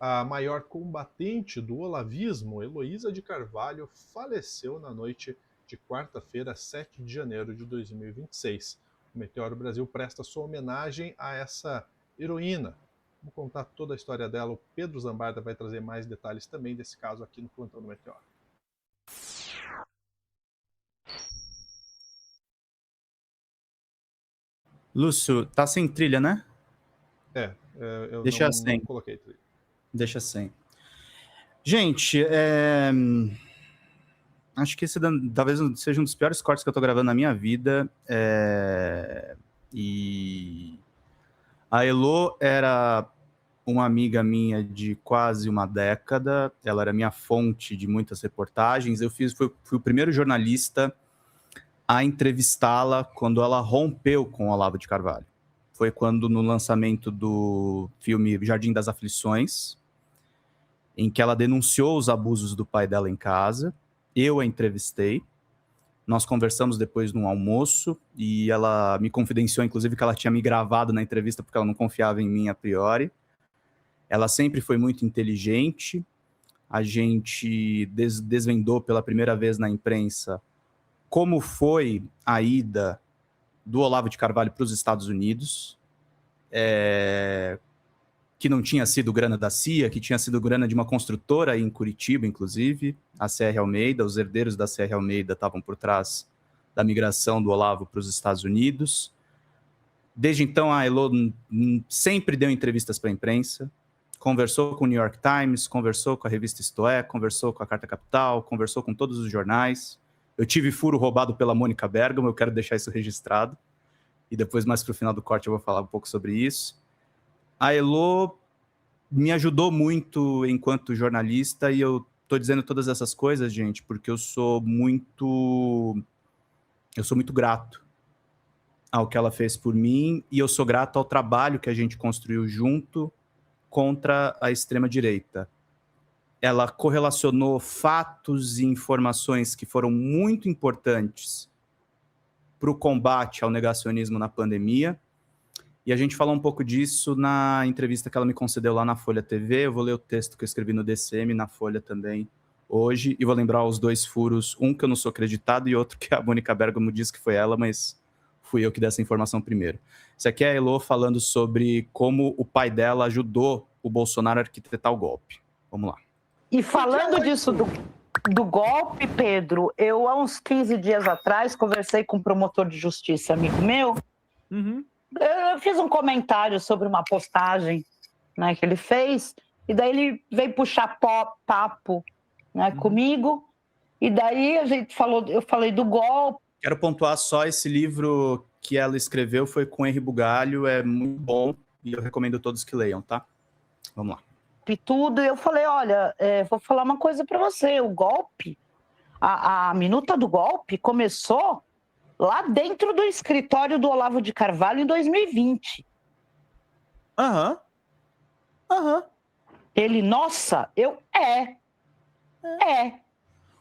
A maior combatente do olavismo, Heloísa de Carvalho, faleceu na noite de quarta-feira, 7 de janeiro de 2026. O Meteoro Brasil presta sua homenagem a essa heroína. Vamos contar toda a história dela. O Pedro Zambarda vai trazer mais detalhes também desse caso aqui no Plantão do Meteoro. Lúcio, tá sem trilha, né? Eu Deixa não coloquei trilha. Deixa sem. Gente, acho que esse talvez seja um dos piores cortes que eu tô gravando na minha vida. E a Elo era uma amiga minha de quase uma década. Ela era minha fonte de muitas reportagens. Fui o primeiro jornalista a entrevistá-la quando ela rompeu com o Olavo de Carvalho. Foi quando, no lançamento do filme Jardim das Aflições, em que ela denunciou os abusos do pai dela em casa. Eu a entrevistei. Nós conversamos depois num almoço e ela me confidenciou, inclusive, que ela tinha me gravado na entrevista porque ela não confiava em mim a priori. Ela sempre foi muito inteligente. A gente desvendou pela primeira vez na imprensa como foi a ida do Olavo de Carvalho para os Estados Unidos, que não tinha sido grana da CIA, que tinha sido grana de uma construtora em Curitiba, inclusive, a CR Almeida. Os herdeiros da CR Almeida estavam por trás da migração do Olavo para os Estados Unidos. Desde então, a Elo sempre deu entrevistas para a imprensa, conversou com o New York Times, conversou com a revista Isto É, conversou com a Carta Capital, conversou com todos os jornais. Eu tive furo roubado pela Mônica Bergamo, eu quero deixar isso registrado. E depois, mais para o final do corte, eu vou falar um pouco sobre isso. A Elo me ajudou muito enquanto jornalista e eu estou dizendo todas essas coisas, gente, porque eu sou muito grato ao que ela fez por mim e eu sou grato ao trabalho que a gente construiu junto contra a extrema-direita. Ela correlacionou fatos e informações que foram muito importantes para o combate ao negacionismo na pandemia. E a gente falou um pouco disso na entrevista que ela me concedeu lá na Folha TV. Eu vou ler o texto que eu escrevi no DCM, na Folha também, hoje. E vou lembrar os dois furos, um que eu não sou acreditado e outro que a Mônica Bergamo disse que foi ela, mas fui eu que dei essa informação primeiro. Isso aqui é a Elo falando sobre como o pai dela ajudou o Bolsonaro a arquitetar o golpe. Vamos lá. E falando disso do golpe, Pedro, eu há uns 15 dias atrás conversei com um promotor de justiça, amigo meu. Eu fiz um comentário sobre uma postagem, né, que ele fez, e daí ele veio puxar papo, né, comigo, e daí eu falei do golpe. Quero pontuar só, esse livro que ela escreveu foi com Henri Bugalho, é muito bom, e eu recomendo todos que leiam, tá? Vamos lá. E tudo, e eu falei, olha, vou falar uma coisa para você, o golpe, a minuta do golpe começou lá dentro do escritório do Olavo de Carvalho em 2020. Ele, nossa,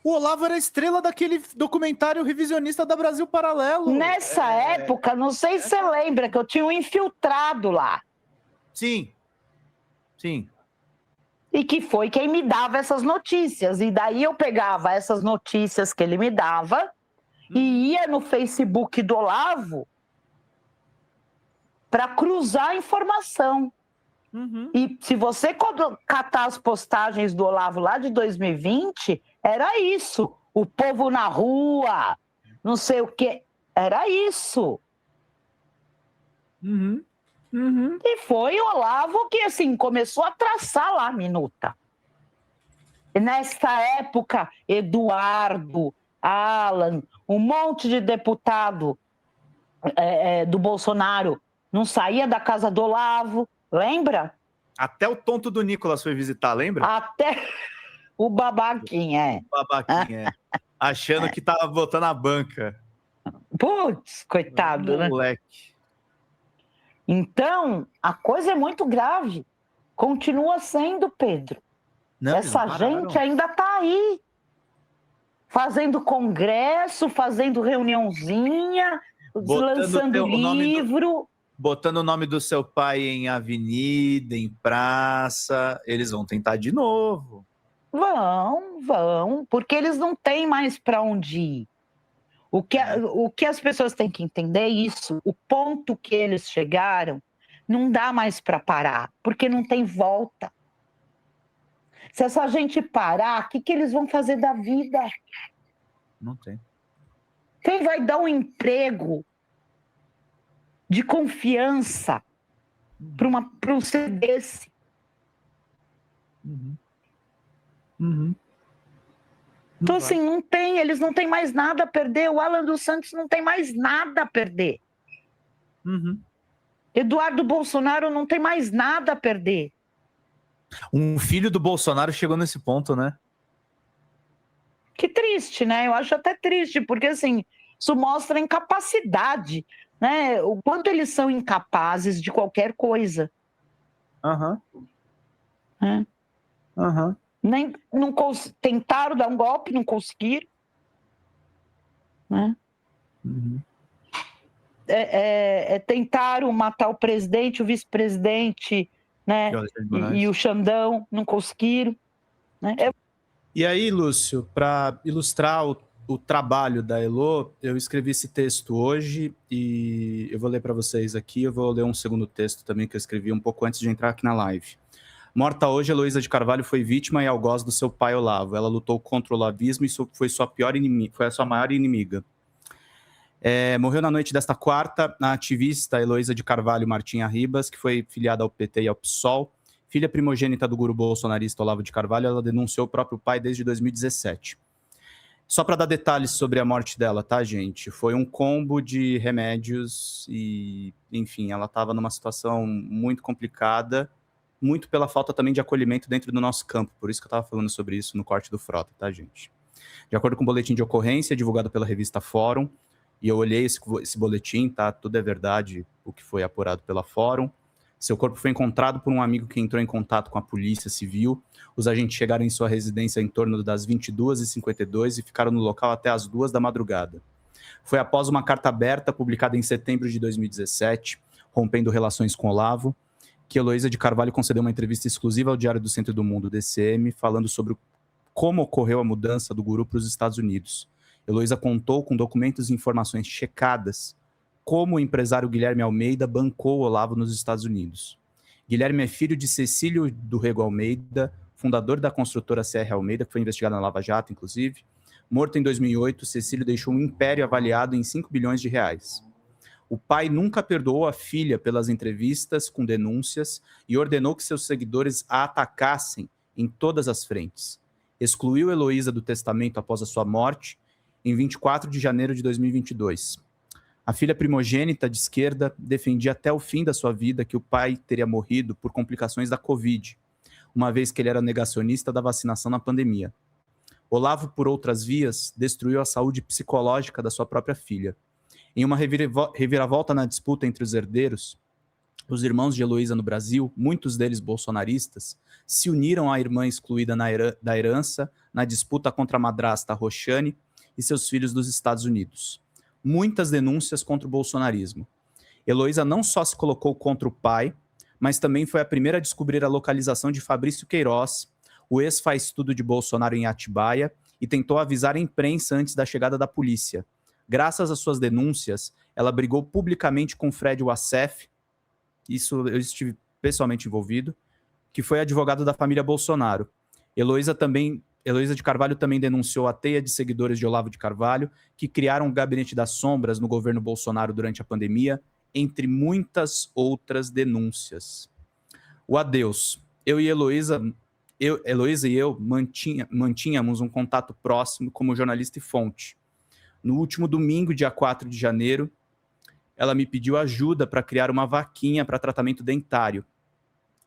O Olavo era a estrela daquele documentário revisionista da Brasil Paralelo. Nessa época, não sei se você lembra, que eu tinha um infiltrado lá. Sim. E que foi quem me dava essas notícias. E daí eu pegava essas notícias que ele me dava e ia no Facebook do Olavo para cruzar a informação. E se você catar as postagens do Olavo lá de 2020, era isso. O povo na rua, não sei o quê. Era isso. E foi o Olavo que, assim, começou a traçar lá a minuta. E nessa época, Eduardo, Alan, um monte de deputado do Bolsonaro não saía da casa do Olavo, lembra? Até o tonto do Nicolas foi visitar, lembra? Até o babaquinha, Achando que tava botando a banca. Putz, coitado, né? Moleque. Então, a coisa é muito grave. Continua sendo, Pedro. Essa gente ainda está aí, fazendo congresso, fazendo reuniãozinha, lançando livro. botando o nome do seu pai em avenida, em praça, eles vão tentar de novo. Vão, porque eles não têm mais para onde ir. O que as pessoas têm que entender é isso. O ponto que eles chegaram não dá mais para parar, porque não tem volta. Se essa gente parar, o que eles vão fazer da vida? Não tem. Quem vai dar um emprego de confiança para um ser desse? Então, assim, não tem, eles não têm mais nada a perder. O Alan dos Santos não tem mais nada a perder. Eduardo Bolsonaro não tem mais nada a perder. Um filho do Bolsonaro chegou nesse ponto, né? Que triste, né? Eu acho até triste, porque, assim, isso mostra a incapacidade, né? O quanto eles são incapazes de qualquer coisa. Nem, tentaram dar um golpe, não conseguiram. Né? Tentaram matar o presidente, o vice-presidente, né? E o Xandão, não conseguiram. Né? E aí, Lúcio, para ilustrar o trabalho da Elo, eu escrevi esse texto hoje e eu vou ler para vocês aqui. Eu vou ler um segundo texto também que eu escrevi um pouco antes de entrar aqui na live. Morta hoje, Heloísa de Carvalho foi vítima e algoz do seu pai Olavo. Ela lutou contra o olavismo e foi a sua maior inimiga. Morreu na noite desta quarta a ativista Heloísa de Carvalho Martinha Ribas, que foi filiada ao PT e ao PSOL. Filha primogênita do guru bolsonarista Olavo de Carvalho, ela denunciou o próprio pai desde 2017. Só para dar detalhes sobre a morte dela, tá, gente? Foi um combo de remédios e, enfim, ela estava numa situação muito complicada, muito pela falta também de acolhimento dentro do nosso campo. Por isso que eu estava falando sobre isso no corte do Frota, tá, gente? De acordo com o boletim de ocorrência divulgado pela revista Fórum, e eu olhei esse boletim, tá? Tudo é verdade, o que foi apurado pela Fórum. Seu corpo foi encontrado por um amigo que entrou em contato com a Polícia Civil. Os agentes chegaram em sua residência em torno das 22h52 e ficaram no local até as 2 da madrugada. Foi após uma carta aberta publicada em setembro de 2017, rompendo relações com Olavo, que Heloísa de Carvalho concedeu uma entrevista exclusiva ao Diário do Centro do Mundo, DCM, falando sobre como ocorreu a mudança do guru para os Estados Unidos. Heloísa contou com documentos e informações checadas como o empresário Guilherme Almeida bancou o Olavo nos Estados Unidos. Guilherme é filho de Cecílio do Rego Almeida, fundador da construtora CR Almeida, que foi investigada na Lava Jato, inclusive. Morto em 2008, Cecílio deixou um império avaliado em 5 bilhões de reais. O pai nunca perdoou a filha pelas entrevistas com denúncias e ordenou que seus seguidores a atacassem em todas as frentes. Excluiu Heloísa do testamento após a sua morte em 24 de janeiro de 2022. A filha primogênita de esquerda defendia até o fim da sua vida que o pai teria morrido por complicações da Covid, uma vez que ele era negacionista da vacinação na pandemia. Olavo, por outras vias, destruiu a saúde psicológica da sua própria filha. Em uma reviravolta na disputa entre os herdeiros, os irmãos de Heloísa no Brasil, muitos deles bolsonaristas, se uniram à irmã excluída da herança na disputa contra a madrasta Roxane e seus filhos dos Estados Unidos. Muitas denúncias contra o bolsonarismo. Heloísa não só se colocou contra o pai, mas também foi a primeira a descobrir a localização de Fabrício Queiroz, o ex-faz-tudo de Bolsonaro em Atibaia, e tentou avisar a imprensa antes da chegada da polícia. Graças às suas denúncias, ela brigou publicamente com Fred Wassef, isso eu estive pessoalmente envolvido, que foi advogado da família Bolsonaro. Heloísa de Carvalho também denunciou a teia de seguidores de Olavo de Carvalho, que criaram o Gabinete das Sombras no governo Bolsonaro durante a pandemia, entre muitas outras denúncias. O adeus. Heloísa e eu mantínhamos um contato próximo como jornalista e fonte. No último domingo, dia 4 de janeiro, ela me pediu ajuda para criar uma vaquinha para tratamento dentário.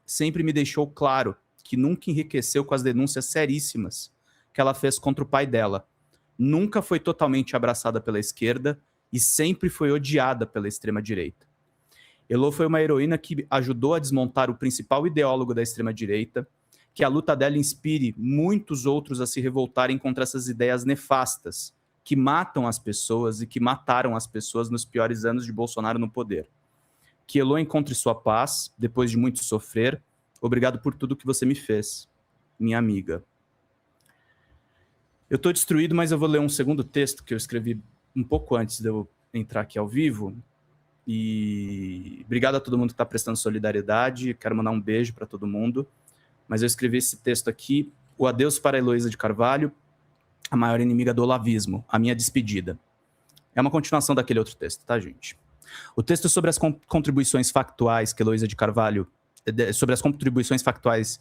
Sempre me deixou claro que nunca enriqueceu com as denúncias seríssimas que ela fez contra o pai dela. Nunca foi totalmente abraçada pela esquerda e sempre foi odiada pela extrema-direita. Elo foi uma heroína que ajudou a desmontar o principal ideólogo da extrema-direita, que a luta dela inspire muitos outros a se revoltarem contra essas ideias nefastas, que matam as pessoas e que mataram as pessoas nos piores anos de Bolsonaro no poder. Que Elô encontre sua paz, depois de muito sofrer. Obrigado por tudo que você me fez, minha amiga. Eu tô destruído, mas eu vou ler um segundo texto que eu escrevi um pouco antes de eu entrar aqui ao vivo. E obrigado a todo mundo que está prestando solidariedade. Quero mandar um beijo para todo mundo. Mas eu escrevi esse texto aqui, O Adeus para Heloísa de Carvalho, a maior inimiga do olavismo, a minha despedida. É uma continuação daquele outro texto, tá, gente? O texto sobre as contribuições factuais que Heloísa de Carvalho, sobre as contribuições factuais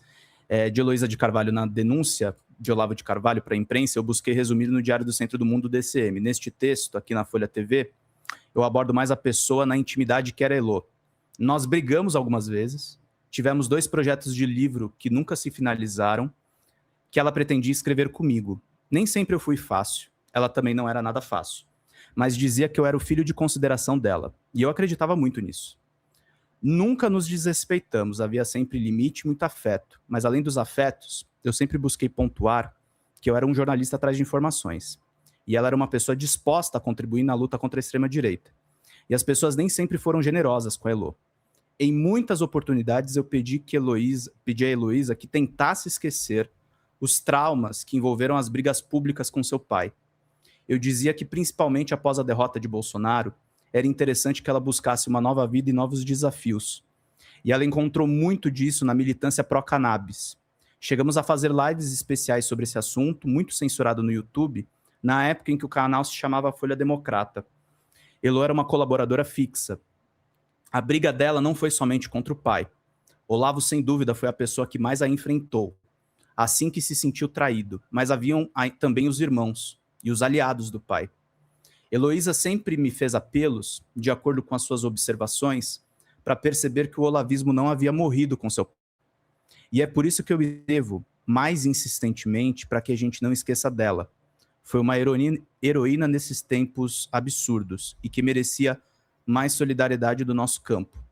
de Heloísa de Carvalho na denúncia de Olavo de Carvalho para a imprensa, eu busquei resumir no Diário do Centro do Mundo, DCM. Neste texto, aqui na Folha TV, eu abordo mais a pessoa na intimidade que era Elô. Nós brigamos algumas vezes, tivemos 2 projetos de livro que nunca se finalizaram, que ela pretendia escrever comigo. Nem sempre eu fui fácil, ela também não era nada fácil, mas dizia que eu era o filho de consideração dela, e eu acreditava muito nisso. Nunca nos desrespeitamos, havia sempre limite e muito afeto, mas além dos afetos, eu sempre busquei pontuar que eu era um jornalista atrás de informações, e ela era uma pessoa disposta a contribuir na luta contra a extrema-direita. E as pessoas nem sempre foram generosas com a Elô. Em muitas oportunidades eu pedi a Heloísa que tentasse esquecer os traumas que envolveram as brigas públicas com seu pai. Eu dizia que, principalmente após a derrota de Bolsonaro, era interessante que ela buscasse uma nova vida e novos desafios. E ela encontrou muito disso na militância pró-cannabis. Chegamos a fazer lives especiais sobre esse assunto, muito censurado no YouTube, na época em que o canal se chamava Folha Democrata. Elô era uma colaboradora fixa. A briga dela não foi somente contra o pai. Olavo, sem dúvida, foi a pessoa que mais a enfrentou, assim que se sentiu traído, mas haviam também os irmãos e os aliados do pai. Heloísa sempre me fez apelos, de acordo com as suas observações, para perceber que o olavismo não havia morrido com seu pai. E é por isso que eu escrevo mais insistentemente para que a gente não esqueça dela. Foi uma heroína nesses tempos absurdos e que merecia mais solidariedade do nosso campo.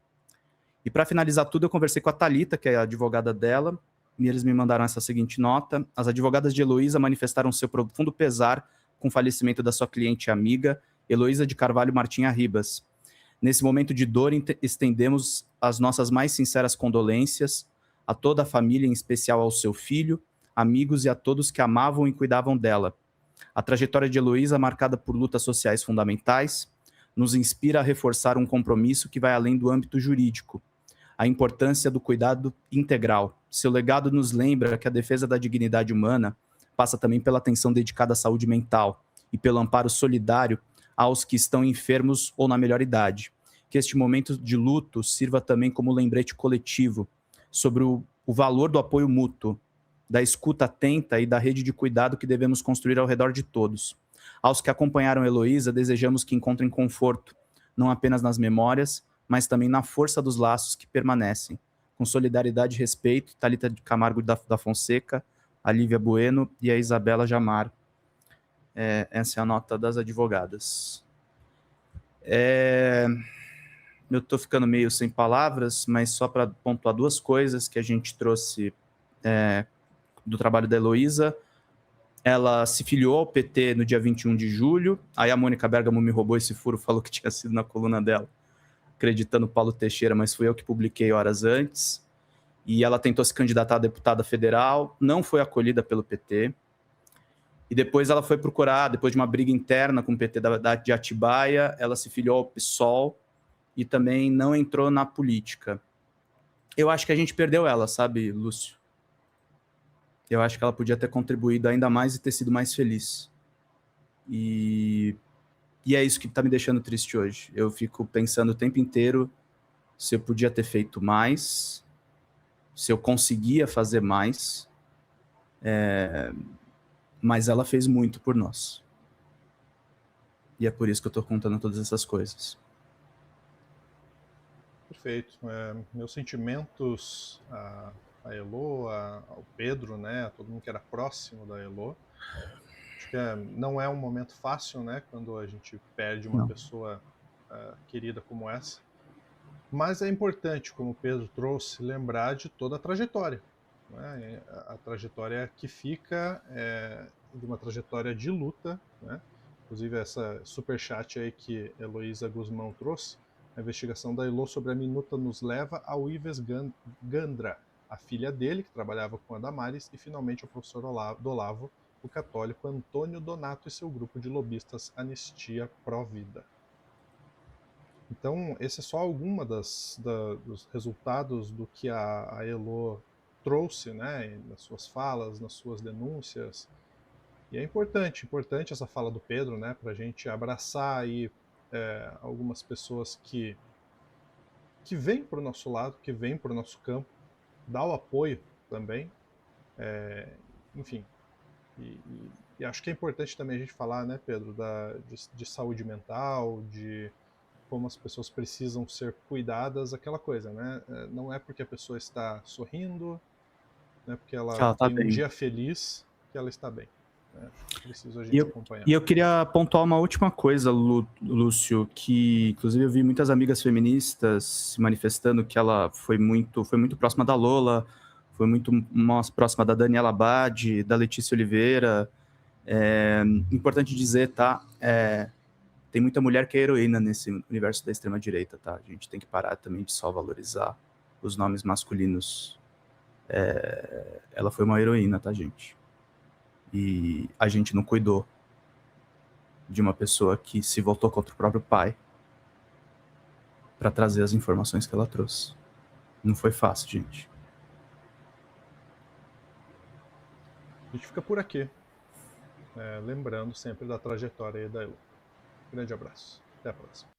E para finalizar tudo, eu conversei com a Thalita, que é a advogada dela, e eles me mandaram essa seguinte nota. As advogadas de Heloísa manifestaram seu profundo pesar com o falecimento da sua cliente e amiga, Heloísa de Carvalho Martinha Ribas. Nesse momento de dor, estendemos as nossas mais sinceras condolências a toda a família, em especial ao seu filho, amigos e a todos que amavam e cuidavam dela. A trajetória de Heloísa, marcada por lutas sociais fundamentais, nos inspira a reforçar um compromisso que vai além do âmbito jurídico, a importância do cuidado integral. Seu legado nos lembra que a defesa da dignidade humana passa também pela atenção dedicada à saúde mental e pelo amparo solidário aos que estão enfermos ou na melhor idade. Que este momento de luto sirva também como lembrete coletivo sobre o valor do apoio mútuo, da escuta atenta e da rede de cuidado que devemos construir ao redor de todos. Aos que acompanharam Heloísa, desejamos que encontrem conforto, não apenas nas memórias, mas também na força dos laços que permanecem. Com solidariedade e respeito, Thalita de Camargo da Fonseca, a Lívia Bueno e a Isabela Jamar. Essa é a nota das advogadas. Eu estou ficando meio sem palavras, mas só para pontuar 2 coisas que a gente trouxe do trabalho da Heloísa. Ela se filiou ao PT no dia 21 de julho, aí a Mônica Bergamo me roubou esse furo, falou que tinha sido na coluna dela, acreditando Paulo Teixeira, mas fui eu que publiquei horas antes. E ela tentou se candidatar a deputada federal, não foi acolhida pelo PT. E depois ela foi procurar, depois de uma briga interna com o PT de Atibaia, ela se filiou ao PSOL e também não entrou na política. Eu acho que a gente perdeu ela, sabe, Lúcio? Eu acho que ela podia ter contribuído ainda mais e ter sido mais feliz. E é isso que está me deixando triste hoje. Eu fico pensando o tempo inteiro se eu podia ter feito mais, se eu conseguia fazer mais, mas ela fez muito por nós. E é por isso que eu estou contando todas essas coisas. Perfeito. Meus sentimentos a Elô, ao Pedro, né, a todo mundo que era próximo da Elô. Acho que não é um momento fácil, né, quando a gente perde uma pessoa querida como essa. Mas é importante, como o Pedro trouxe, lembrar de toda a trajetória. Né? A trajetória que fica de uma trajetória de luta, né? Inclusive essa superchat aí que Heloísa Guzmão trouxe, A investigação da Elô sobre a minuta nos leva ao Ives Gandra, a filha dele, que trabalhava com a Damares, e finalmente ao professor do Olavo, o católico Antônio Donato e seu grupo de lobistas Anistia Pró-Vida. Então, esse é só alguma dos resultados do que a Elô trouxe, né, nas suas falas, nas suas denúncias. E é importante essa fala do Pedro, né, para a gente abraçar aí algumas pessoas que vêm para o nosso lado, que vêm para o nosso campo, dar o apoio também, enfim. E acho que é importante também a gente falar, né, Pedro, de saúde mental, de como as pessoas precisam ser cuidadas, aquela coisa, né? Não é porque a pessoa está sorrindo, não é porque Que ela ela tá tem um bem. dia feliz que ela está bem. Né? Preciso a E gente eu, acompanhar. e eu queria pontuar uma última coisa, Lúcio, que inclusive eu vi muitas amigas feministas se manifestando que ela foi muito próxima da Lola, foi muito mais próxima da Daniela Abad, da Letícia Oliveira. Importante dizer, tá? Tem muita mulher que é heroína nesse universo da extrema-direita, tá? A gente tem que parar também de só valorizar os nomes masculinos. Ela foi uma heroína, tá, gente? E a gente não cuidou de uma pessoa que se voltou contra o próprio pai para trazer as informações que ela trouxe. Não foi fácil, gente. A gente fica por aqui, lembrando sempre da trajetória aí da Elô. Grande abraço. Até a próxima.